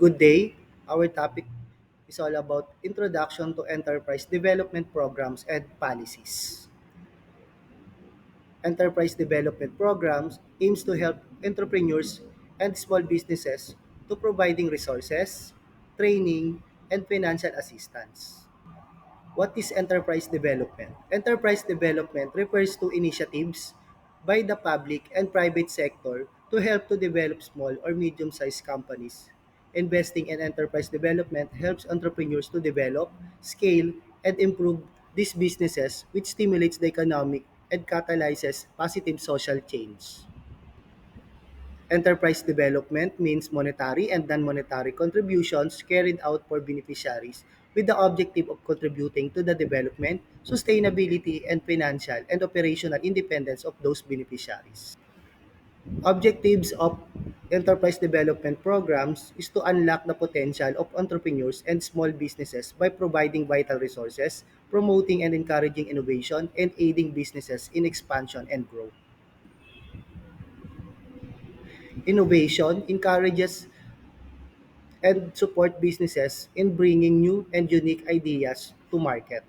Good day. Our topic is all about introduction to enterprise development programs and policies. Enterprise development programs aims to help entrepreneurs and small businesses to providing resources, training, and financial assistance. What is enterprise development? Enterprise development refers to initiatives by the public and private sector to help to develop small or medium-sized companies. Investing in enterprise development helps entrepreneurs to develop, scale, and improve these businesses, which stimulates the economic and catalyzes positive social change. Enterprise development means monetary and non-monetary contributions carried out for beneficiaries with the objective of contributing to the development, sustainability, and financial and operational independence of those beneficiaries. Objectives of enterprise development programs is to unlock the potential of entrepreneurs and small businesses by providing vital resources, promoting and encouraging innovation, and aiding businesses in expansion and growth. Innovation encourages and support businesses in bringing new and unique ideas to market.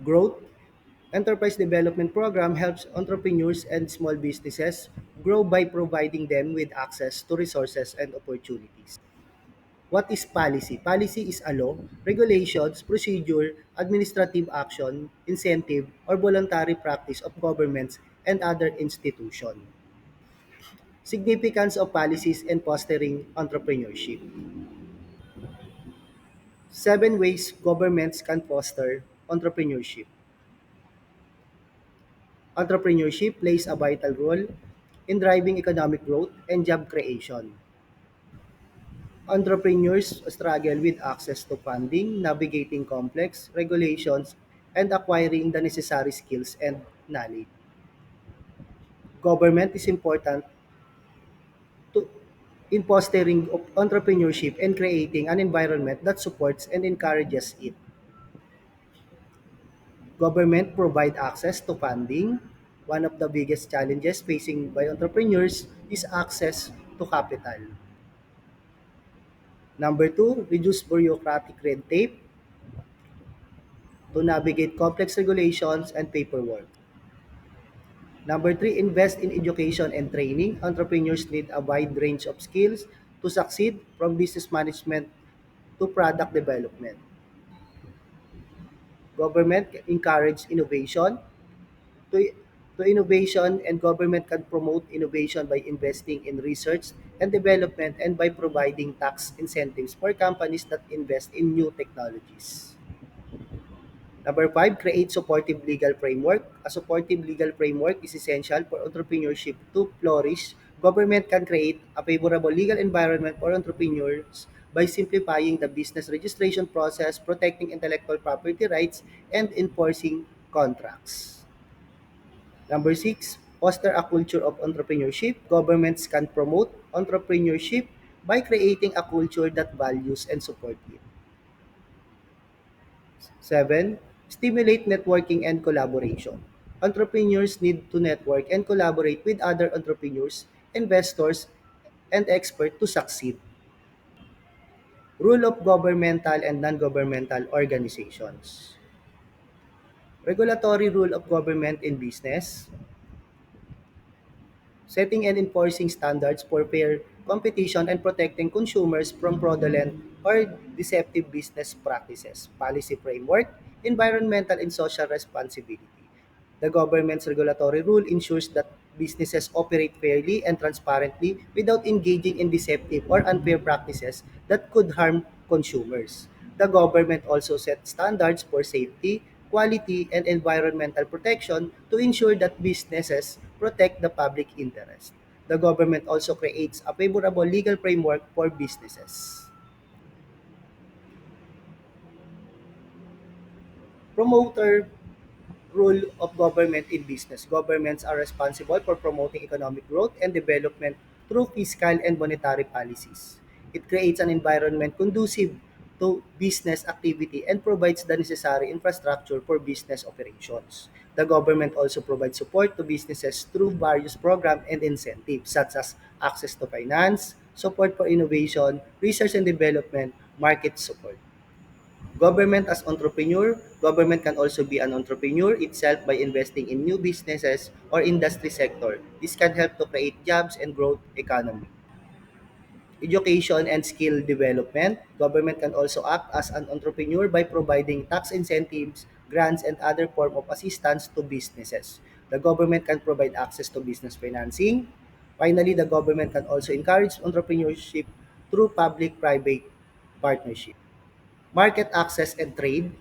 Growth Enterprise Development Program helps entrepreneurs and small businesses grow by providing them with access to resources and opportunities. What is policy? Policy is a law, regulations, procedure, administrative action, incentive, or voluntary practice of governments and other institutions. Significance of policies in fostering entrepreneurship. Seven ways governments can foster entrepreneurship. Entrepreneurship plays a vital role in driving economic growth and job creation. Entrepreneurs struggle with access to funding, navigating complex regulations, and acquiring the necessary skills and knowledge. Government is important to in fostering of entrepreneurship and creating an environment that supports and encourages it. Government provide access to funding. One of the biggest challenges facing by entrepreneurs is access to capital. Number two, reduce bureaucratic red tape to navigate complex regulations and paperwork. Number three, invest in education and training. Entrepreneurs need a wide range of skills to succeed from business management to product development. Government encourage innovation to, to innovation, and government can promote innovation by investing in research and development and by providing tax incentives for companies that invest in new technologies. Number five, create supportive legal framework. A supportive legal framework is essential for entrepreneurship to flourish. Government can create a favorable legal environment for entrepreneurs by simplifying the business registration process, protecting intellectual property rights, and enforcing contracts. Number six, foster a culture of entrepreneurship. Governments can promote entrepreneurship by creating a culture that values and supports it. Seven, stimulate networking and collaboration. Entrepreneurs need to network and collaborate with other entrepreneurs, investors, and experts to succeed. Role of governmental and non-governmental organizations. Regulatory role of government in business. Setting and enforcing standards for fair competition and protecting consumers from fraudulent or deceptive business practices. Policy framework, environmental and social responsibility. The government's regulatory rule ensures that businesses operate fairly and transparently without engaging in deceptive or unfair practices that could harm consumers. The government also sets standards for safety, quality, and environmental protection to ensure that businesses protect the public interest. The government also creates a favorable legal framework for businesses. Promoter role of government in business. Governments are responsible for promoting economic growth and development through fiscal and monetary policies. It creates an environment conducive to business activity and provides the necessary infrastructure for business operations. The government also provides support to businesses through various programs and incentives such as access to finance, support for innovation, research and development, market support. Government as entrepreneur, government can also be an entrepreneur itself by investing in new businesses or industry sector. This can help to create jobs and growth economy. Education and skill development. Government can also act as an entrepreneur by providing tax incentives, grants, and other form of assistance to businesses. The government can provide access to business financing. Finally, the government can also encourage entrepreneurship through public-private partnership. Market access and trade.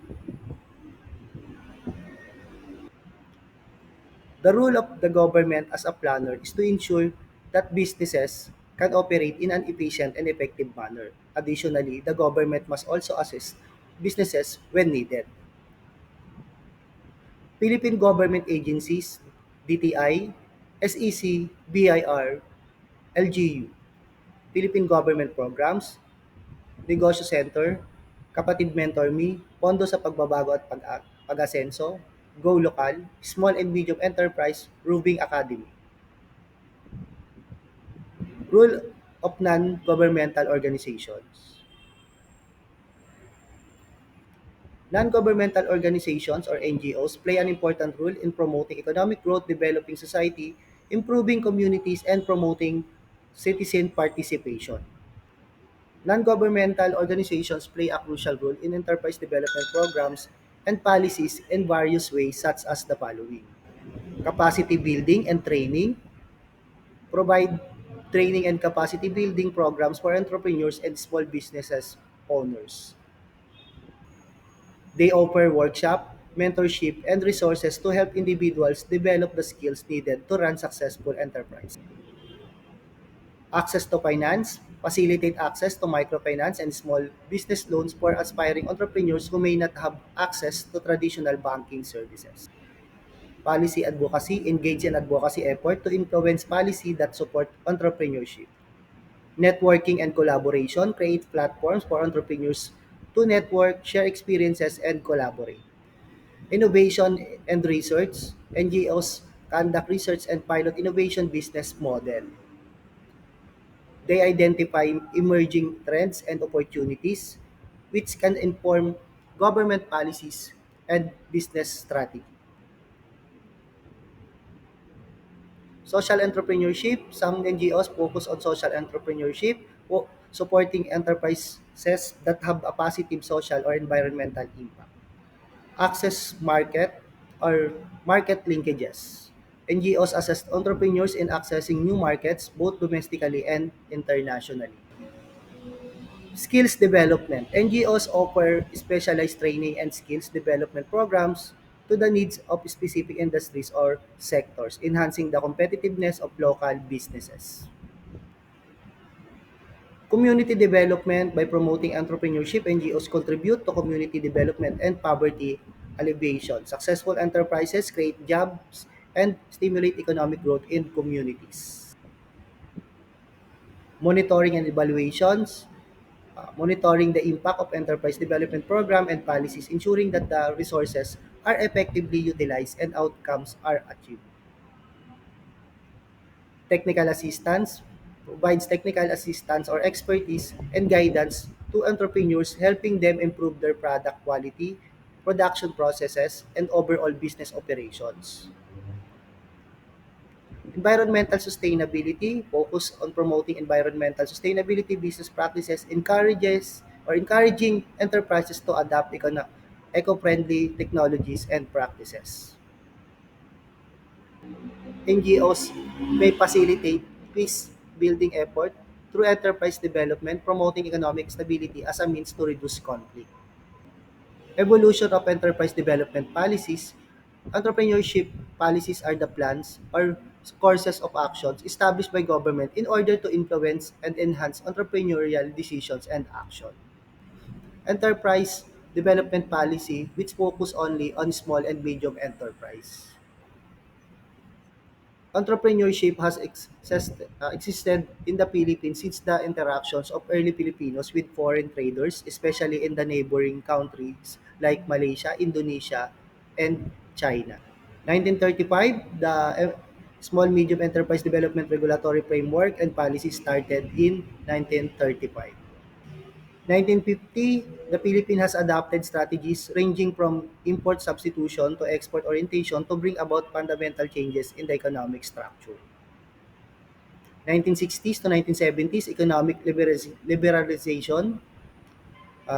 The role of the government as a planner is to ensure that businesses can operate in an efficient and effective manner. Additionally, the government must also assist businesses when needed. Philippine government agencies, DTI, SEC, BIR, LGU, Philippine government programs, Negosyo Center, Kapatid Mentor Me, Pondo sa Pagbabago at Pag-asenso, Go Local, Small and Medium Enterprise, Roving Academy. Role of non-governmental organizations. Non-governmental organizations or NGOs play an important role in promoting economic growth, developing society, improving communities, and promoting citizen participation. Non-governmental organizations play a crucial role in enterprise development programs and policies in various ways such as the following. Capacity building and training. Provide training and capacity building programs for entrepreneurs and small businesses owners. They offer workshop, mentorship, and resources to help individuals develop the skills needed to run successful enterprise. Access to finance, facilitate access to microfinance and small business loans for aspiring entrepreneurs who may not have access to traditional banking services. Policy advocacy, engage in advocacy effort to influence policy that support entrepreneurship. Networking and collaboration, create platforms for entrepreneurs to network, share experiences, and collaborate. Innovation and research, NGOs conduct research and pilot innovation business model. They identify emerging trends and opportunities which can inform government policies and business strategy. Social entrepreneurship, some NGOs focus on social entrepreneurship, supporting enterprises that have a positive social or environmental impact. Access market or market linkages. NGOs assist entrepreneurs in accessing new markets both domestically and internationally. Skills development. NGOs offer specialized training and skills development programs to the needs of specific industries or sectors, enhancing the competitiveness of local businesses. Community development. By promoting entrepreneurship, NGOs contribute to community development and poverty alleviation. Successful enterprises create jobs and stimulate economic growth in communities. Monitoring and evaluations. Monitoring the impact of enterprise development program and policies, ensuring that the resources are effectively utilized and outcomes are achieved. Technical assistance provides technical assistance or expertise and guidance to entrepreneurs, helping them improve their product quality, production processes, and overall business operations. Environmental sustainability focus on promoting environmental sustainability business practices, encouraging enterprises to adopt eco-friendly technologies and practices. NGOs may facilitate peace building effort through enterprise development, promoting economic stability as a means to reduce conflict. Evolution of enterprise development policies. Entrepreneurship policies are the plans or courses of actions established by government in order to influence and enhance entrepreneurial decisions and action. Enterprise development policy, which focus only on small and medium enterprise. Entrepreneurship has existed in the Philippines since the interactions of early Filipinos with foreign traders, especially in the neighboring countries like Malaysia, Indonesia, and China. 1935, the Small Medium Enterprise Development Regulatory Framework and Policy started in 1935. 1950, the Philippines has adopted strategies ranging from import substitution to export orientation to bring about fundamental changes in the economic structure. 1960s to 1970s, economic liberalization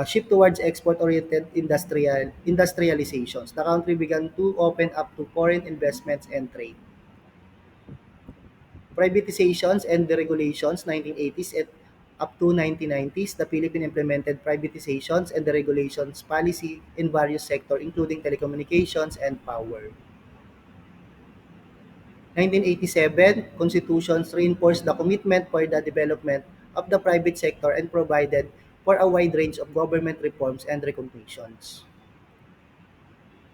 shift towards export-oriented industrializations. The country began to open up to foreign investments and trade. Privatizations and deregulations, 1980s and up to 1990s, the Philippines implemented privatizations and deregulations policy in various sectors including telecommunications and power. 1987, constitutions reinforced the commitment for the development of the private sector and provided for a wide range of government reforms and recognitions.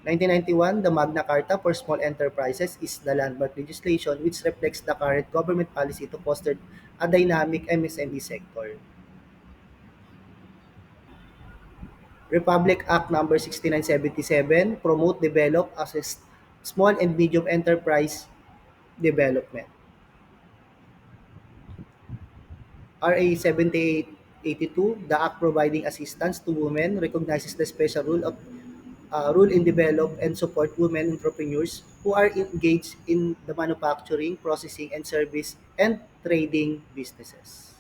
1991, the Magna Carta for Small Enterprises is the landmark legislation which reflects the current government policy to foster a dynamic MSME sector. Republic Act No. 6977 promote, develop, assist small and medium enterprise development. RA 7882, the act providing assistance to women, recognizes the special rule in develop and support women entrepreneurs who are engaged in the manufacturing, processing, and service and trading businesses.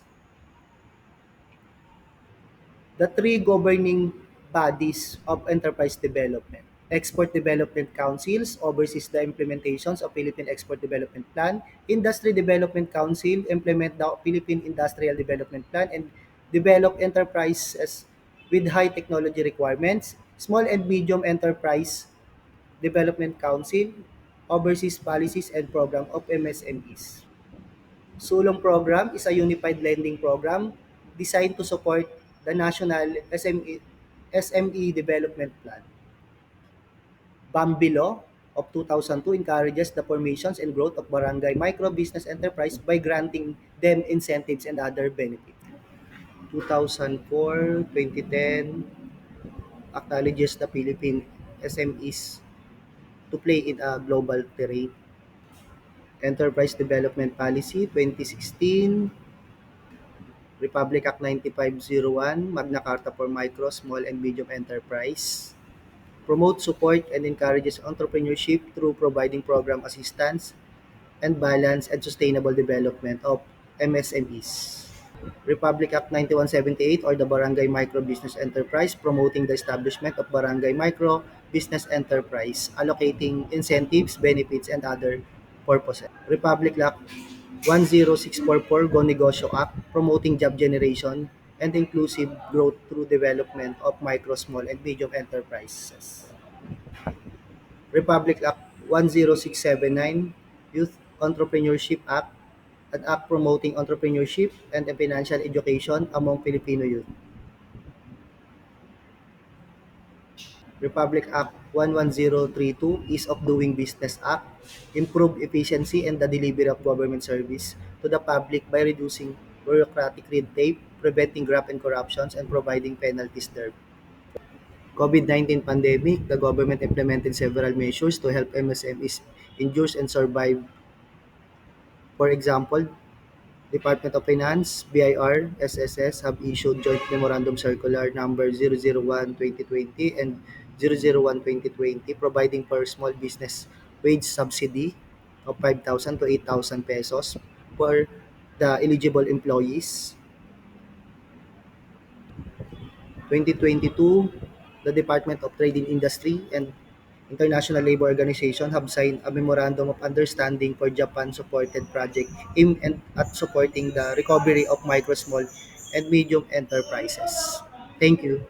The three governing bodies of enterprise development. Export Development Councils oversees the implementations of Philippine Export Development Plan. Industry Development Council implement the Philippine Industrial Development Plan and develop enterprises with high technology requirements. Small and Medium Enterprise Development Council oversees policies and program of MSMEs. Sulong program is a unified lending program designed to support the national SME development plan. Bambi Law of 2002 encourages the formations and growth of barangay micro business enterprise by granting them incentives and other benefits. 2004, 2010 acknowledges the Philippine SMEs to play in a global terrain. Enterprise Development Policy 2016, Republic Act 9501, Magna Carta for Micro, Small and Medium Enterprise, promotes, support, and encourages entrepreneurship through providing program assistance and balance and sustainable development of MSMEs. Republic Act 9178 or the Barangay Micro Business Enterprise, promoting the establishment of Barangay Micro Business Enterprise, allocating incentives, benefits, and other purposes. Republic Act 10644 Go Negosyo Act, promoting job generation and inclusive growth through development of micro, small, and medium enterprises. Republic Act 10679 Youth Entrepreneurship Act, an act promoting entrepreneurship and financial education among Filipino youth. Republic Act 11032 Ease of Doing Business Act, improve efficiency and the delivery of government service to the public by reducing bureaucratic red tape, preventing graft and corruptions, and providing penalties there. COVID-19 pandemic, the government implemented several measures to help MSMEs endure and survive. For example, Department of Finance, BIR, SSS have issued Joint Memorandum Circular number 001-2020 and 001-2020 providing for small business wage subsidy of 5,000 to 8,000 pesos for the eligible employees. 2022, the Department of Trade and Industry and International Labour Organization have signed a memorandum of understanding for Japan-supported project aimed at supporting the recovery of micro, small, and medium enterprises. Thank you.